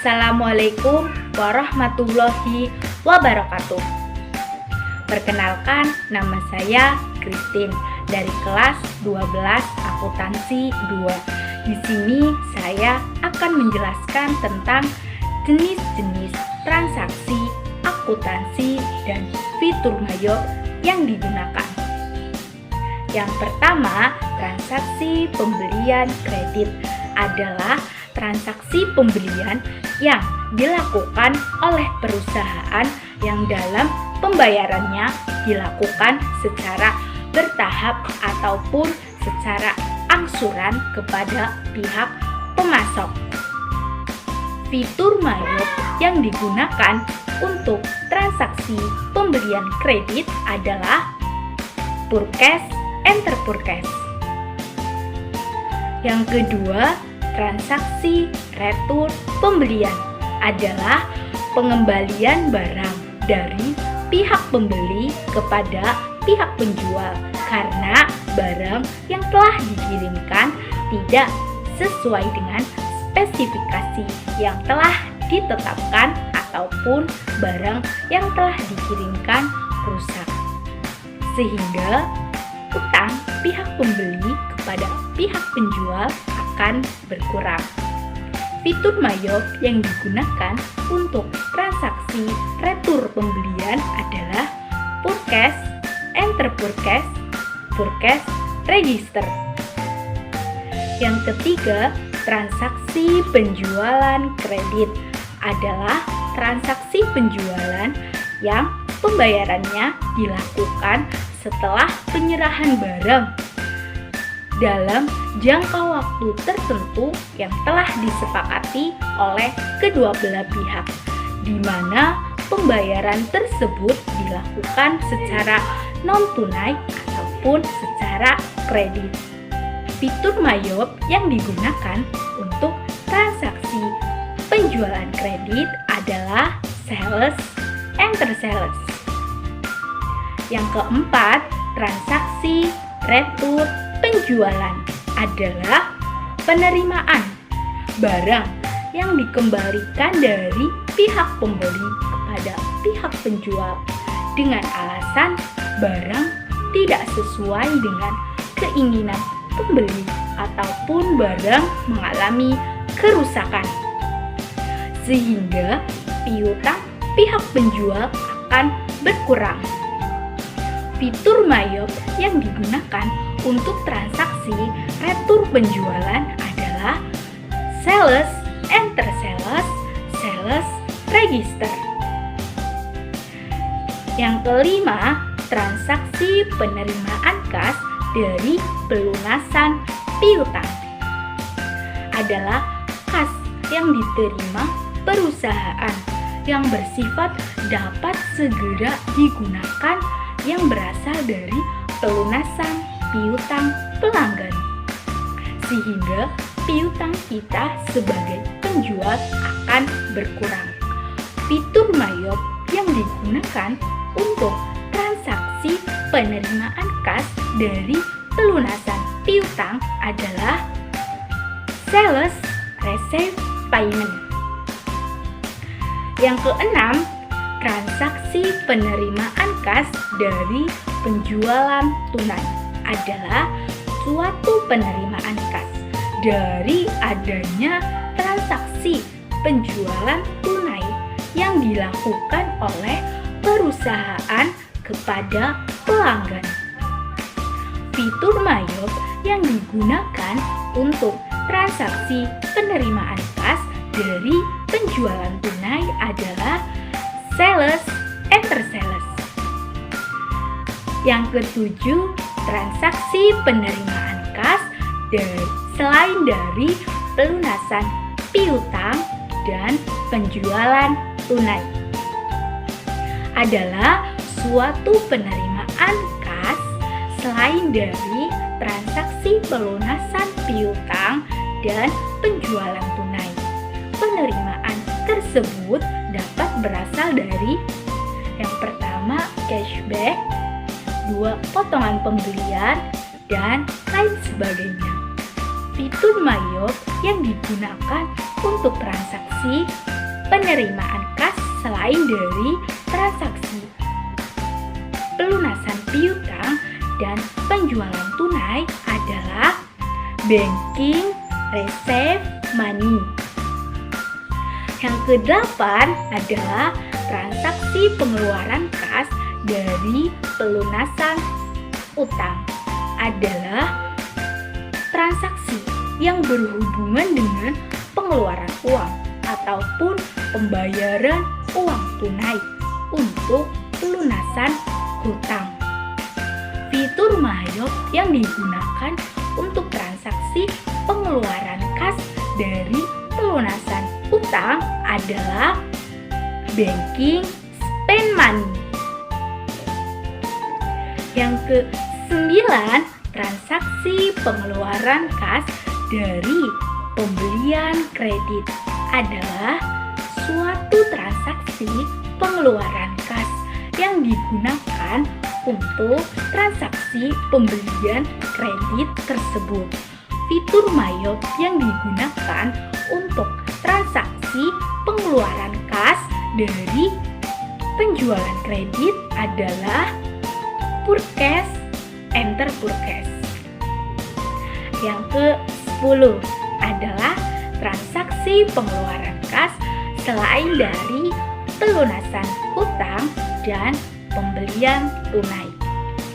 Assalamualaikum warahmatullahi wabarakatuh. Perkenalkan, nama saya Christine dari kelas 12 akuntansi 2. Di sini saya akan menjelaskan tentang jenis-jenis transaksi akuntansi dan fitur Mayo yang digunakan. Yang pertama, transaksi pembelian kredit adalah transaksi pembelian yang dilakukan oleh perusahaan yang dalam pembayarannya dilakukan secara bertahap ataupun secara angsuran kepada pihak pemasok. Fitur Mayo yang digunakan untuk transaksi pembelian kredit adalah Purchase Enter Purchase. Yang kedua, transaksi retur pembelian adalah pengembalian barang dari pihak pembeli kepada pihak penjual karena barang yang telah dikirimkan tidak sesuai dengan spesifikasi yang telah ditetapkan ataupun barang yang telah dikirimkan rusak, sehingga utang pihak pembeli kepada pihak penjual akan berkurang. Fitur Mayo yang digunakan untuk transaksi retur pembelian adalah Purchase Enter Purchase, Purchase Register. Yang ketiga, transaksi penjualan kredit adalah transaksi penjualan yang pembayarannya dilakukan setelah penyerahan barang dalam jangka waktu tertentu yang telah disepakati oleh kedua belah pihak, di mana pembayaran tersebut dilakukan secara non-tunai ataupun secara kredit. Fitur Mayo yang digunakan untuk transaksi penjualan kredit adalah Sales Enter Sales. Yang keempat, transaksi retur penjualan adalah penerimaan barang yang dikembalikan dari pihak pembeli kepada pihak penjual dengan alasan barang tidak sesuai dengan keinginan pembeli ataupun barang mengalami kerusakan, sehingga piutang pihak penjual akan berkurang. Fitur Mayo yang digunakan untuk transaksi retur penjualan adalah Sales Enter Sales, Sales Register. Yang kelima, transaksi penerimaan kas dari pelunasan piutang adalah kas yang diterima perusahaan yang bersifat dapat segera digunakan yang berasal dari pelunasan piutang pelanggan, sehingga piutang kita sebagai penjual akan berkurang. Fitur Mayo yang digunakan untuk transaksi penerimaan kas dari pelunasan piutang adalah Sales Receive Payment. Yang keenam, transaksi penerimaan kas dari penjualan tunai adalah suatu penerimaan kas dari adanya transaksi penjualan tunai yang dilakukan oleh perusahaan kepada pelanggan. Fitur Mayo yang digunakan untuk transaksi penerimaan kas dari penjualan tunai adalah Sales Enter Sales. Yang ketujuh, transaksi penerimaan kas selain dari pelunasan piutang dan penjualan tunai adalah suatu penerimaan kas selain dari transaksi pelunasan piutang dan penjualan tunai. Penerimaan tersebut dapat berasal dari yang pertama cashback, dua potongan pembelian, dan lain sebagainya. Fitur Mayo yang digunakan untuk transaksi penerimaan kas selain dari transaksi pelunasan piutang dan penjualan tunai adalah banking receive money. Yang kedelapan adalah transaksi pengeluaran kas dari pelunasan utang adalah transaksi yang berhubungan dengan pengeluaran uang ataupun pembayaran uang tunai untuk pelunasan hutang. Fitur Mayop yang digunakan untuk transaksi pengeluaran kas dari pelunasan utang adalah banking spend money. Yang ke-9, transaksi pengeluaran kas dari pembelian kredit adalah suatu transaksi pengeluaran kas yang digunakan untuk transaksi pembelian kredit tersebut. Fitur Mayop yang digunakan untuk transaksi pengeluaran kas dari penjualan kredit adalah Purchase, enter Purchase. Yang ke-10 adalah transaksi pengeluaran kas selain dari pelunasan hutang dan pembelian tunai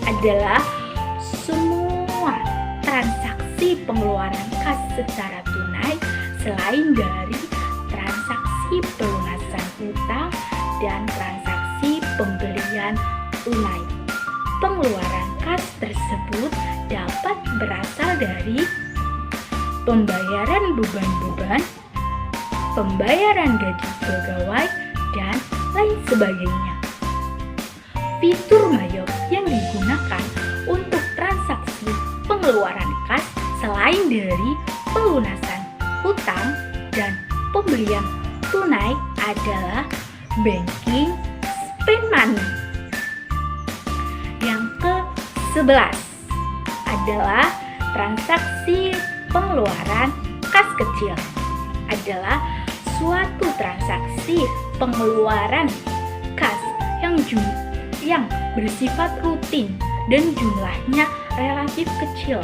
adalah semua transaksi pengeluaran kas secara tunai selain dari transaksi pelunasan hutang dan transaksi pembelian tunai. Pengeluaran kas tersebut dapat berasal dari pembayaran beban-beban, pembayaran gaji pegawai, dan lain sebagainya. Fitur Mayop yang digunakan untuk transaksi pengeluaran kas selain dari pelunasan hutang dan pembelian tunai adalah banking spend money. Yang ke-11 adalah transaksi pengeluaran kas kecil. Adalah suatu transaksi pengeluaran kas yang bersifat rutin dan jumlahnya relatif kecil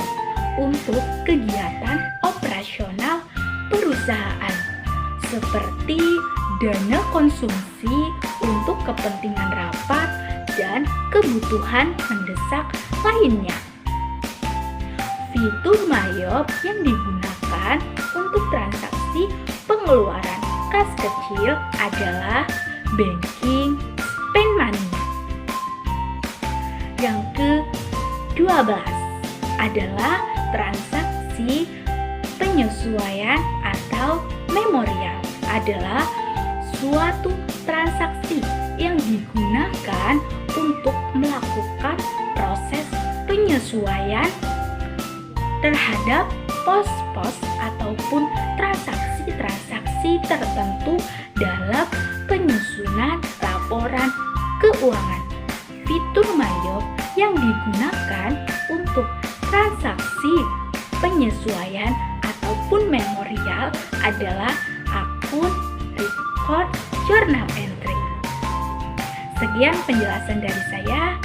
untuk kegiatan operasional perusahaan seperti dana konsumsi untuk kepentingan rapat dan kebutuhan mendesak lainnya. Fitur Mayop yang digunakan untuk transaksi pengeluaran kas kecil adalah banking spend money. Yang ke-12 adalah transaksi penyesuaian atau memorial. Adalah suatu transaksi yang digunakan untuk melakukan proses penyesuaian terhadap pos-pos ataupun transaksi-transaksi tertentu dalam penyusunan laporan keuangan. Fitur Mayop yang digunakan untuk transaksi penyesuaian ataupun memorial adalah akun record journal entry. Sekian penjelasan dari saya.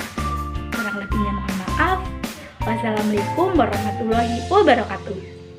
Kurang lebihnya mohon maaf. Wassalamualaikum warahmatullahi wabarakatuh.